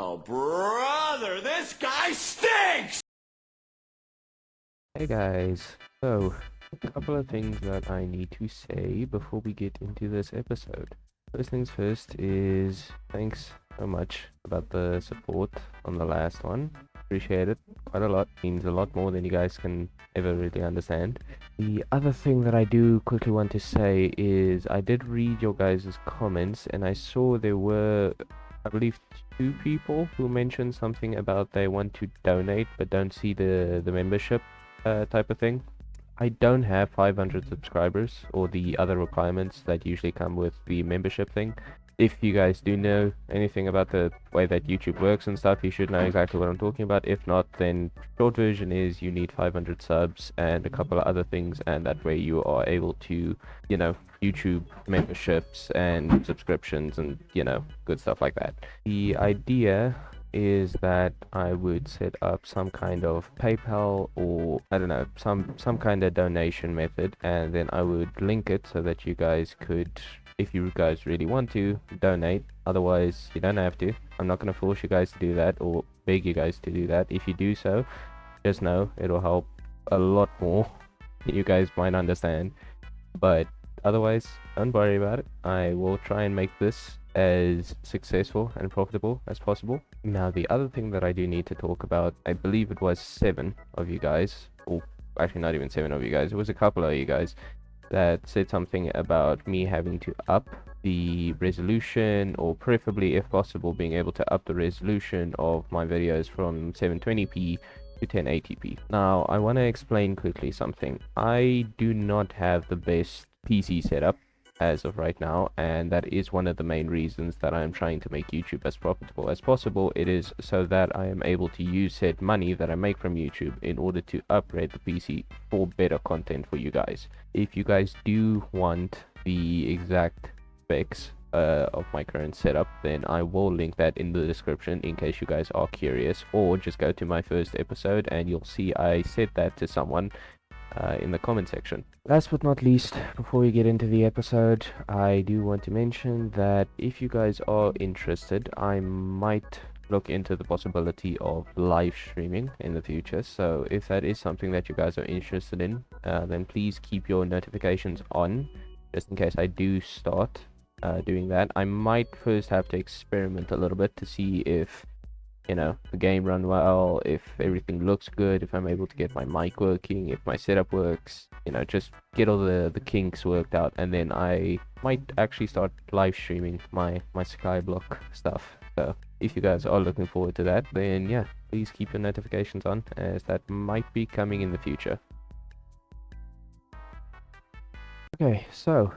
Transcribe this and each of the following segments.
Oh, brother, this guy stinks! Hey guys, so a couple of things that I need to say before we get into this episode. First things first is thanks so much about the support on the last one. Appreciate it quite a lot. Means a lot more than you guys can ever really understand. The other thing that I do quickly want to say is I did read your guys' comments and I saw there were, I believe, 2 people who mentioned something about they want to donate but don't see the membership type of thing. I don't have 500 subscribers or the other requirements that usually come with the membership thing. If you guys do know anything about the way that YouTube works and stuff, you should know exactly what I'm talking about. If not, then short version is you need 500 subs and a couple of other things, and that way you are able to, YouTube memberships and subscriptions and, good stuff like that. The idea is that I would set up some kind of PayPal or I don't know, some kind of donation method, and then I would link it so that you guys could, if you guys really want to, donate. Otherwise you don't have to. I'm not going to force you guys to do that or beg you guys to do that. If you do so, just know it'll help a lot more than you guys might understand. But otherwise, don't worry about it. I will try and make this as successful and profitable as possible. Now, the other thing that I do need to talk about, I believe it was 7 of you guys, or actually not even 7 of you guys, it was a couple of you guys that said something about me having to up the resolution, or preferably, if possible, being able to up the resolution of my videos from 720p to 1080p. Now, I want to explain quickly something. I do not have the best PC setup as of right now, and that is one of the main reasons that I am trying to make YouTube as profitable as possible. It is so that I am able to use said money that I make from YouTube in order to upgrade the PC for better content for you guys. If you guys do want the exact specs of my current setup, then I will link that in the description in case you guys are curious, or just go to my first episode and you'll see I said that to someone in the comment section. Last but not least, before we get into the episode, I do want to mention that if you guys are interested, I might look into the possibility of live streaming in the future. So if that is something that you guys are interested in, then please keep your notifications on, just in case I do start doing that. I might first have to experiment a little bit to see if the game run well, if everything looks good, if I'm able to get my mic working, if my setup works, just get all the kinks worked out, and then I might actually start live streaming my Skyblock stuff. So if you guys are looking forward to that, then yeah, please keep your notifications on, as that might be coming in the future. Okay, so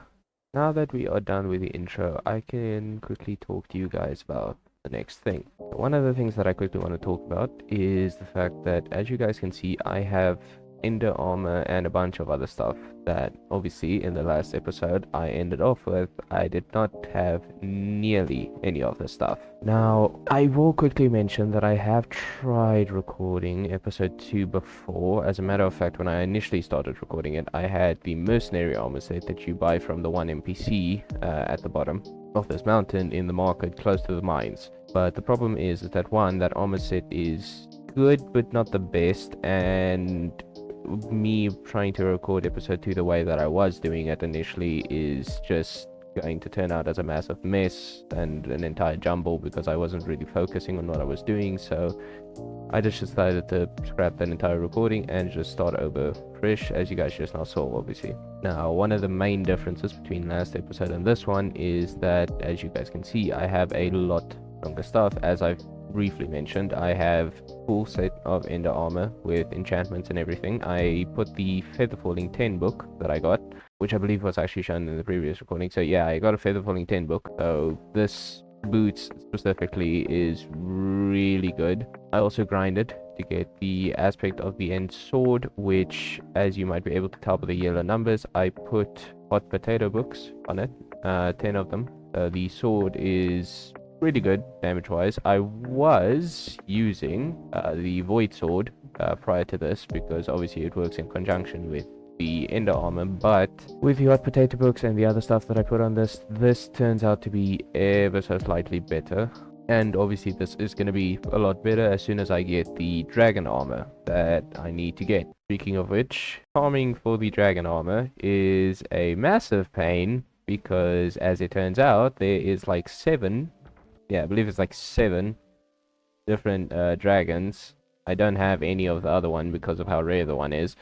now that we are done with the intro, I can quickly talk to you guys about the next thing. One of the things that I quickly want to talk about is the fact that, as you guys can see, I have ender armor and a bunch of other stuff that obviously in the last episode I ended off with. I did not have nearly any of this stuff. Now, I will quickly mention that I have tried recording episode 2 before. As a matter of fact, when I initially started recording it, I had the mercenary armor set that you buy from the one NPC at the bottom of this mountain in the market close to the mines. But the problem is that one, that armor set is good but not the best, and me trying to record episode 2 the way that I was doing it initially is just going to turn out as a massive mess and an entire jumble, because I wasn't really focusing on what I was doing. So I just decided to scrap that entire recording and just start over fresh, as you guys just now saw, obviously. Now, one of the main differences between last episode and this one is that, as you guys can see, I have a lot stronger stuff. As I've briefly mentioned, I have full set of ender armor with enchantments and everything. I put the feather falling 10 book that I got, which I believe was actually shown in the previous recording. So yeah, I got a feather falling 10 book. So this boots specifically is really good. I also grinded to get the aspect of the end sword, which, as you might be able to tell by the yellow numbers, I put hot potato books on it, 10 of them. The sword is really good damage wise. I was using the void sword prior to this, because obviously it works in conjunction with the ender armor, but with the hot potato books and the other stuff that I put on this turns out to be ever so slightly better. And obviously this is going to be a lot better as soon as I get the dragon armor that I need to get. Speaking of which, farming for the dragon armor is a massive pain because, as it turns out, there is like 7, yeah, I believe it's like 7 different dragons. I don't have any of the other one because of how rare the one is.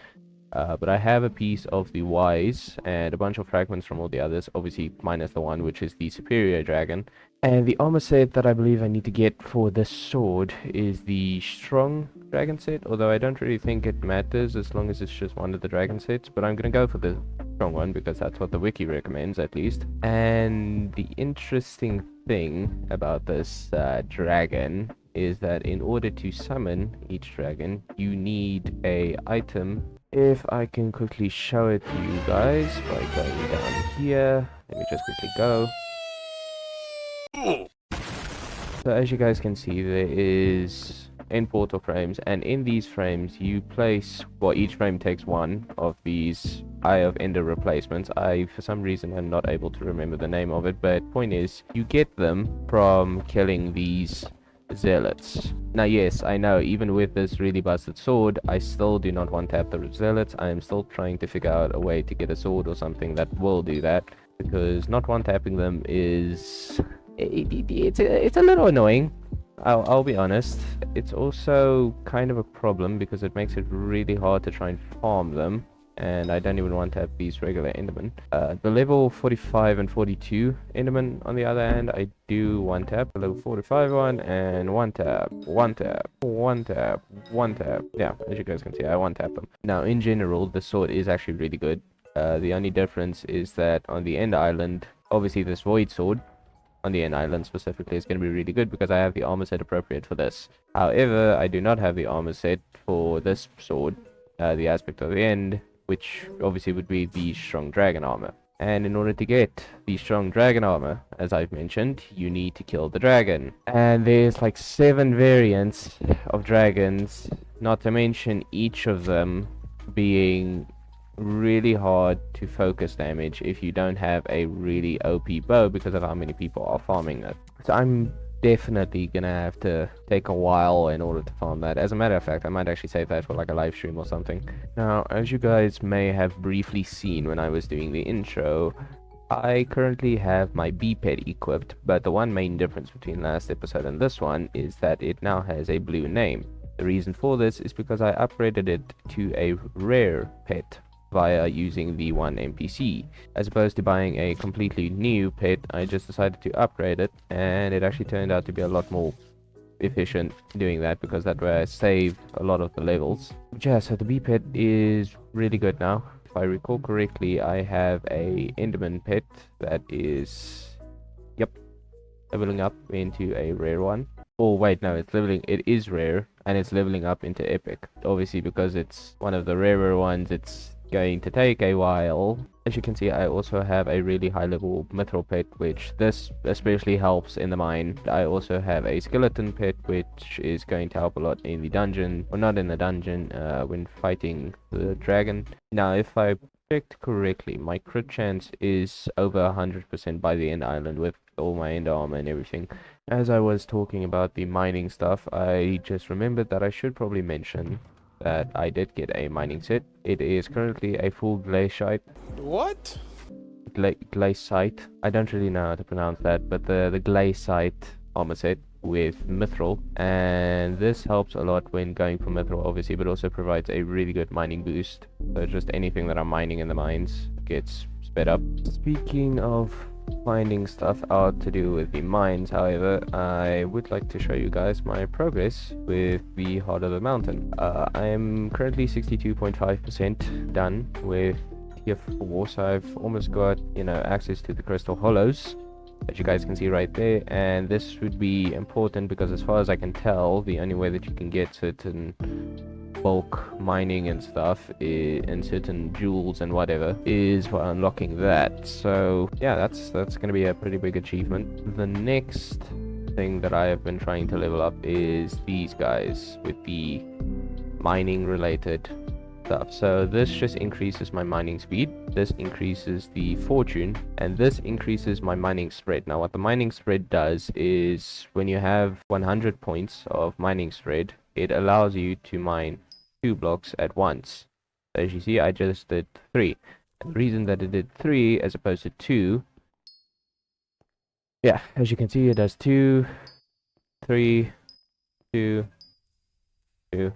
But I have a piece of the Ys and a bunch of fragments from all the others, obviously minus the one which is the superior dragon. And the armor set that I believe I need to get for this sword is the strong dragon set, although I don't really think it matters as long as it's just one of the dragon sets, but I'm gonna go for the strong one because that's what the wiki recommends at least. And the interesting thing about this dragon is that in order to summon each dragon, you need a item. If I can quickly show it to you guys by going down here, let me just quickly go. So as you guys can see, there is in portal frames, and in these frames you place, well, each frame takes one of these Eye of Ender replacements. I for some reason am not able to remember the name of it, but point is you get them from killing these zealots. Now yes, I know, even with this really busted sword, I still do not want to have the zealots. I am still trying to figure out a way to get a sword or something that will do that, because not one tapping them is it's a little annoying. I'll be honest. It's also kind of a problem because it makes it really hard to try and farm them, and I don't even want to have these regular Endermen. The level 45 and 42 Endermen, on the other hand, I do one tap. The level 45 one, and one tap, one tap, one tap, one tap. Yeah, as you guys can see, I one tap them. Now, in general, the sword is actually really good. The only difference is that on the End Island, obviously this Void Sword, on the End Island specifically, is going to be really good because I have the armor set appropriate for this. However, I do not have the armor set for this sword, the Aspect of the End, which obviously would be the strong dragon armor. And in order to get the strong dragon armor, as I've mentioned, you need to kill the dragon. And there's like 7 variants of dragons, not to mention each of them being really hard to focus damage if you don't have a really OP bow because of how many people are farming it. So I'm definitely gonna have to take a while in order to farm that. As a matter of fact, I might actually save that for like a live stream or something. Now, as you guys may have briefly seen when I was doing the intro, I currently have my Btw equipped, but the one main difference between last episode and this one is that it now has a blue name. The reason for this is because I upgraded it to a rare pet via using the one NPC. As opposed to buying a completely new pet, I just decided to upgrade it, and it actually turned out to be a lot more efficient doing that because that way I saved a lot of the levels. But yeah, so the B pet is really good now. If I recall correctly, I have a Enderman pet that is, yep, leveling up into a rare one. Oh wait, no, it is rare, and it's leveling up into epic. Obviously, because it's one of the rarer ones, it's going to take a while. As you can see, I also have a really high level mithril pet, which this especially helps in the mine. I also have a skeleton pet, which is going to help a lot in the dungeon, or not in the dungeon, when fighting the dragon. Now, if I checked correctly, my crit chance is over 100% by the End Island with all my end armor and everything. As I was talking about the mining stuff, I just remembered that I should probably mention that I did get a mining set. It is currently a full glaciite. What? Glaciite. I don't really know how to pronounce that, but the glaciite armor set with mithril, and this helps a lot when going for mithril, obviously, but also provides a really good mining boost. So just anything that I'm mining in the mines gets sped up. Speaking of finding stuff out to do with the mines, however, I would like to show you guys my progress with the Heart of the Mountain. I am currently 62.5% done with tier 4, so I've almost got, access to the crystal hollows, as you guys can see right there. And this would be important because, as far as I can tell, the only way that you can get certain bulk mining and stuff and certain jewels and whatever is by unlocking that. So yeah, that's gonna be a pretty big achievement. The next thing that I have been trying to level up is these guys with the mining related stuff. So this just increases my mining speed, this increases the fortune, and this increases my mining spread. Now what the mining spread does is when you have 100 points of mining spread, it allows you to mine 2 blocks at once. As you see, I just did 3. And the reason that it did 3 as opposed to 2, yeah, as you can see, it does 2, 3, 2, 2.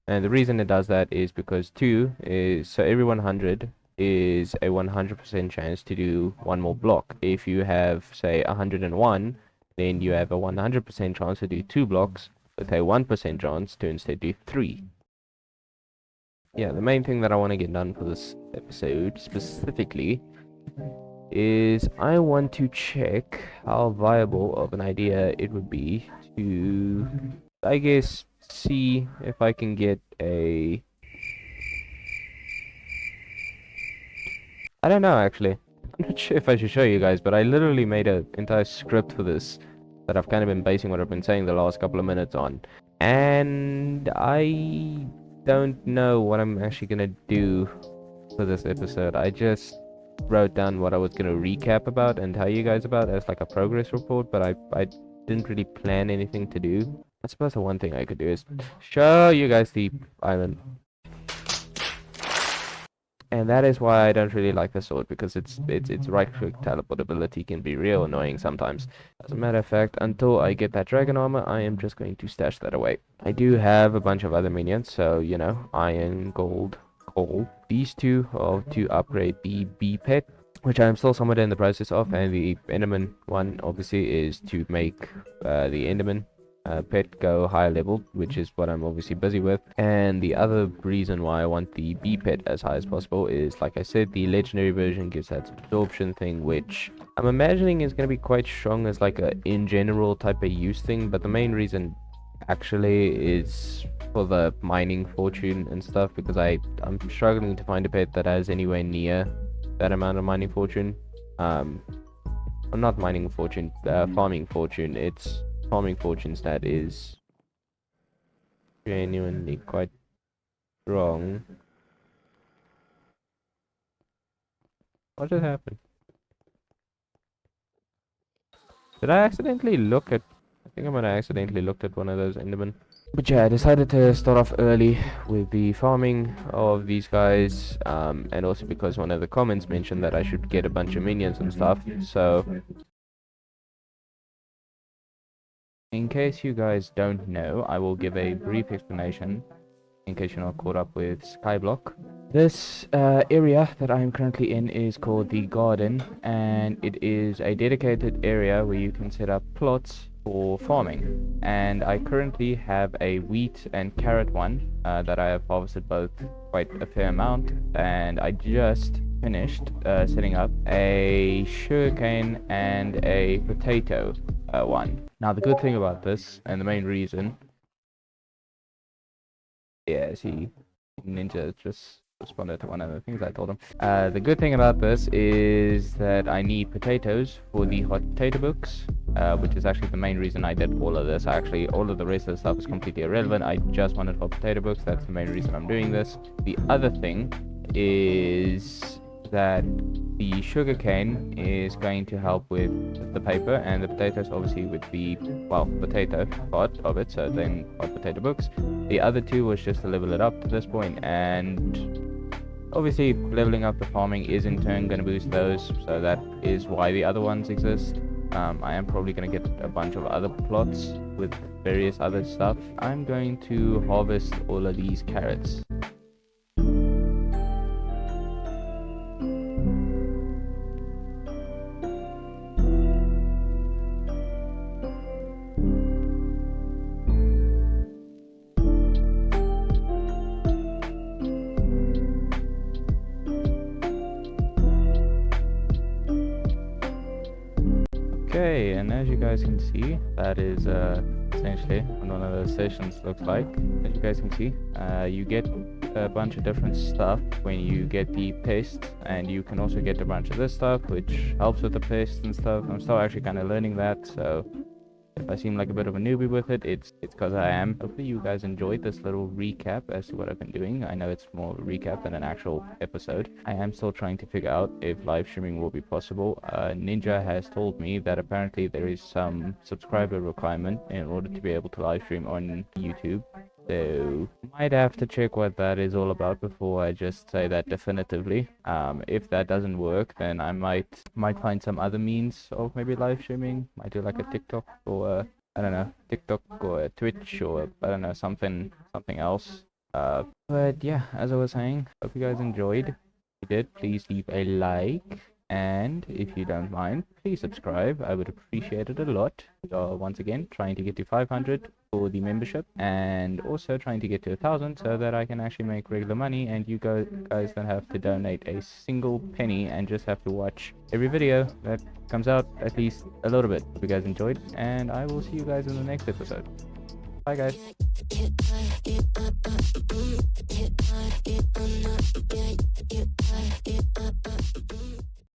And the reason it does that is because 2 is, so every 100 is a 100% chance to do one more block. If you have, say, 101, then you have a 100% chance to do 2 blocks with a 1% chance to instead do 3. Yeah, the main thing that I want to get done for this episode specifically is I want to check how viable of an idea it would be to, I guess, see if I can get a... I don't know, actually. I'm not sure if I should show you guys, but I literally made an entire script for this that I've kind of been basing what I've been saying the last couple of minutes on. And I don't know what I'm actually gonna do for this episode. I just wrote down what I was gonna recap about and tell you guys about as like a progress report, but I didn't really plan anything to do. I suppose the one thing I could do is show you guys the island. And that is why I don't really like the sword, because its right-click teleportability can be real annoying sometimes. As a matter of fact, until I get that dragon armor, I am just going to stash that away. I do have a bunch of other minions, so, you know, iron, gold, coal. These two are to upgrade the bee pet, which I am still somewhat in the process of, and the enderman one, obviously, is to make the enderman pet go higher level, which is what I'm obviously busy with. And the other reason why I want the bee pet as high as possible is, like I said, the legendary version gives that absorption thing, which I'm imagining is going to be quite strong as like a in general type of use thing, but the main reason actually is for the mining fortune and stuff, because I'm struggling to find a pet that has anywhere near that amount of mining fortune. I'm not mining fortune, farming fortune. It's farming fortunes that is genuinely quite strong. What just happened? Did I accidentally look at... I think I might have accidentally looked at one of those endermen. But yeah, I decided to start off early with the farming of these guys, and also because one of the comments mentioned that I should get a bunch of minions and stuff, so... In case you guys don't know, I will give a brief explanation in case you're not caught up with Skyblock. This area that I am currently in is called the garden, and it is a dedicated area where you can set up plots for farming. And I currently have a wheat and carrot one that I have harvested both quite a fair amount, and I just finished setting up a sugarcane and a potato one. Now the good thing about this, and the main reason, yeah, see, Ninja just responded to one of the things I told him. The good thing about this is that I need potatoes for the hot potato books, which is actually the main reason I did all of this. Actually, all of the rest of the stuff is completely irrelevant. I just wanted hot potato books. That's the main reason I'm doing this. The other thing is that the sugarcane is going to help with the paper, and the potatoes obviously with the, well, potato part of it, so then hot potato books. The other two was just to level it up to this point, and obviously leveling up the farming is in turn going to boost those, so that is why the other ones exist. I am probably going to get a bunch of other plots with various other stuff. I'm going to harvest all of these carrots. Okay, and as you guys can see, that is essentially what one of those sessions looks like. As you guys can see, you get a bunch of different stuff when you get the pest, and you can also get a bunch of this stuff which helps with the pests and stuff. I'm still actually kind of learning that, so If I seem like a bit of a newbie with it, it's because I am. Hopefully you guys enjoyed this little recap as to what I've been doing. I know it's more of a recap than an actual episode. I am still trying to figure out if live streaming will be possible. Ninja has told me that apparently there is some subscriber requirement in order to be able to live stream on YouTube. So might have to check what that is all about before I just say that definitively. If that doesn't work, then I might find some other means of maybe live streaming. Might do like a TikTok or I don't know, TikTok or a Twitch or I don't know, something else. But yeah, as I was saying, hope you guys enjoyed. If you did, please leave a like. And if you don't mind, please subscribe. I would appreciate it a lot. We are once again trying to get to 500 for the membership and also trying to get to 1,000 so that I can actually make regular money and you guys don't have to donate a single penny and just have to watch every video that comes out at least a little bit. Hope you guys enjoyed and I will see you guys in the next episode. Bye guys.